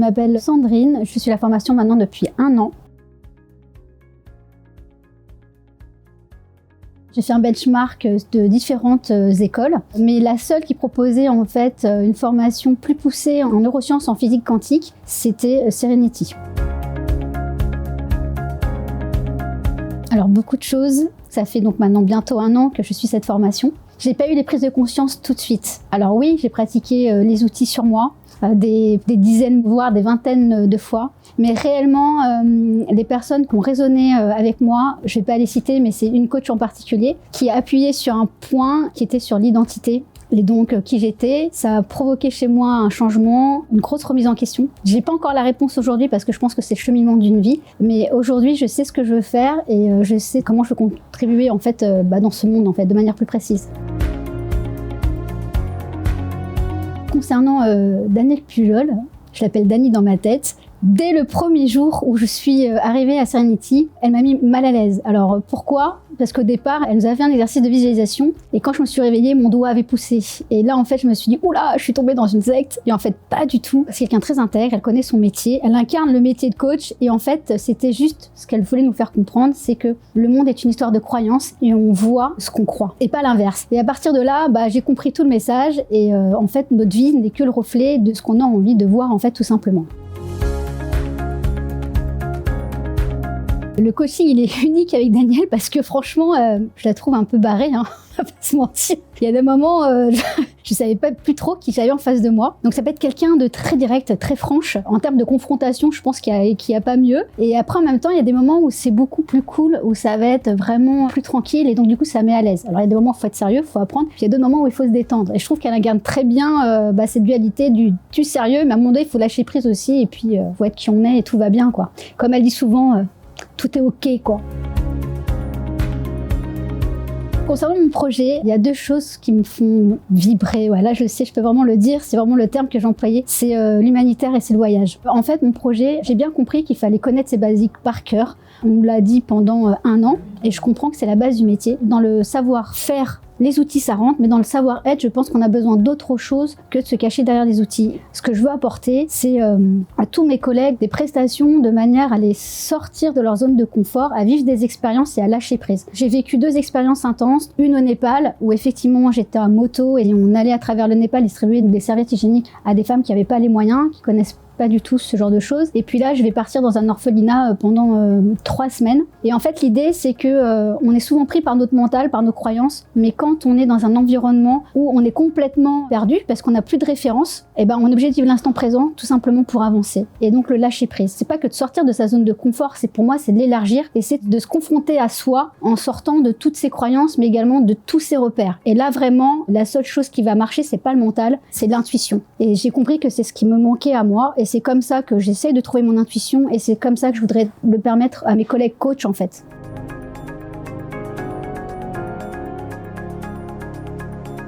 m'appelle Sandrine, je suis à la formation maintenant depuis 1 an. J'ai fait un benchmark de différentes écoles, mais la seule qui proposait en fait une formation plus poussée en neurosciences, en physique quantique, c'était Serenity. Alors beaucoup de choses, ça fait donc maintenant bientôt 1 an que je suis cette formation. J'ai pas eu les prises de conscience tout de suite. Alors oui, j'ai pratiqué les outils sur moi, des dizaines, voire des vingtaines de fois. Mais réellement, les personnes qui ont résonné avec moi, je vais pas les citer, mais c'est une coach en particulier, qui a appuyé sur un point qui était sur l'identité. Et donc, qui j'étais, ça a provoqué chez moi un changement, une grosse remise en question. J'ai pas encore la réponse aujourd'hui parce que je pense que c'est le cheminement d'une vie. Mais aujourd'hui, je sais ce que je veux faire et je sais comment je veux contribuer en fait dans ce monde en fait, de manière plus précise. Concernant Danielle Pujol, je l'appelle Dani dans ma tête. Dès le premier jour où je suis arrivée à Serenity, elle m'a mis mal à l'aise. Alors pourquoi ? Parce qu'au départ, elle nous a fait un exercice de visualisation et quand je me suis réveillée, mon doigt avait poussé. Et là, en fait, je me suis dit, oula, je suis tombée dans une secte. Et en fait, pas du tout. C'est quelqu'un de très intègre, elle connaît son métier, elle incarne le métier de coach. Et en fait, c'était juste ce qu'elle voulait nous faire comprendre, c'est que le monde est une histoire de croyances et on voit ce qu'on croit et pas l'inverse. Et à partir de là, j'ai compris tout le message et en fait, notre vie n'est que le reflet de ce qu'on a envie de voir en fait, tout simplement. Le coaching, il est unique avec Danielle parce que franchement, je la trouve un peu barrée, hein, on va pas se mentir. Il y a des moments, je savais pas plus trop qui j'avais en face de moi. Donc ça peut être quelqu'un de très direct, très franche. En termes de confrontation, je pense qu'il y a pas mieux. Et après, en même temps, il y a des moments où c'est beaucoup plus cool, où ça va être vraiment plus tranquille et donc du coup, ça met à l'aise. Alors il y a des moments où il faut être sérieux, il faut apprendre. Puis il y a d'autres moments où il faut se détendre. Et je trouve qu'elle incarne très bien cette dualité du sérieux, mais à un moment donné, il faut lâcher prise aussi et puis faut être qui on est et tout va bien, quoi. Comme elle dit souvent, tout est ok, quoi. Concernant mon projet, il y a 2 choses qui me font vibrer. Ouais, là, je sais, je peux vraiment le dire, c'est vraiment le terme que j'employais. C'est l'humanitaire et c'est le voyage. En fait, mon projet, j'ai bien compris qu'il fallait connaître ces basiques par cœur. On nous l'a dit pendant 1 an et je comprends que c'est la base du métier. Dans le savoir-faire, les outils, ça rentre, mais dans le savoir-être, je pense qu'on a besoin d'autre chose que de se cacher derrière des outils. Ce que je veux apporter, c'est à tous mes collègues des prestations de manière à les sortir de leur zone de confort, à vivre des expériences et à lâcher prise. J'ai vécu 2 expériences intenses, une au Népal, où effectivement j'étais à moto et on allait à travers le Népal distribuer des serviettes hygiéniques à des femmes qui n'avaient pas les moyens, qui connaissent pas du tout ce genre de choses. Et puis là, je vais partir dans un orphelinat pendant 3 semaines. Et en fait, l'idée, c'est que on est souvent pris par notre mental, par nos croyances. Mais quand on est dans un environnement où on est complètement perdu, parce qu'on n'a plus de référence, on est obligé de vivre l'instant présent, tout simplement pour avancer. Et donc, le lâcher prise. C'est pas que de sortir de sa zone de confort, c'est pour moi, c'est de l'élargir. Et c'est de se confronter à soi en sortant de toutes ses croyances, mais également de tous ses repères. Et là, vraiment, la seule chose qui va marcher, c'est pas le mental, c'est l'intuition. Et j'ai compris que c'est ce qui me manquait à moi. Et c'est comme ça que j'essaye de trouver mon intuition et c'est comme ça que je voudrais le permettre à mes collègues coachs en fait.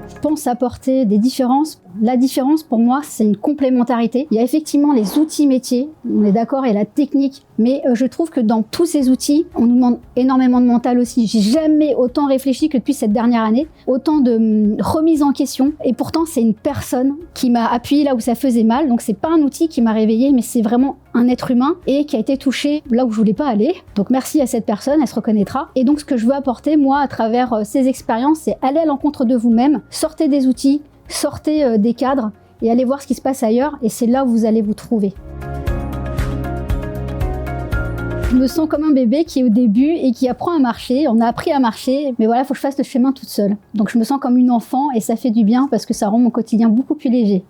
Je pense apporter des différences. La différence pour moi, c'est une complémentarité. Il y a effectivement les outils métiers, on est d'accord, et la technique, mais je trouve que dans tous ces outils, on nous demande énormément de mental aussi. J'ai jamais autant réfléchi que depuis cette dernière année, autant de remise en question, et pourtant c'est une personne qui m'a appuyé là où ça faisait mal, donc c'est pas un outil qui m'a réveillée, mais c'est vraiment un être humain et qui a été touché là où je voulais pas aller. Donc merci à cette personne, elle se reconnaîtra. Et donc ce que je veux apporter, moi, à travers ces expériences, c'est aller à l'encontre de vous-même, sortez des outils, sortez des cadres et allez voir ce qui se passe ailleurs et c'est là où vous allez vous trouver. Je me sens comme un bébé qui est au début et qui apprend à marcher. On a appris à marcher, mais voilà, il faut que je fasse le chemin toute seule. Donc je me sens comme une enfant et ça fait du bien parce que ça rend mon quotidien beaucoup plus léger.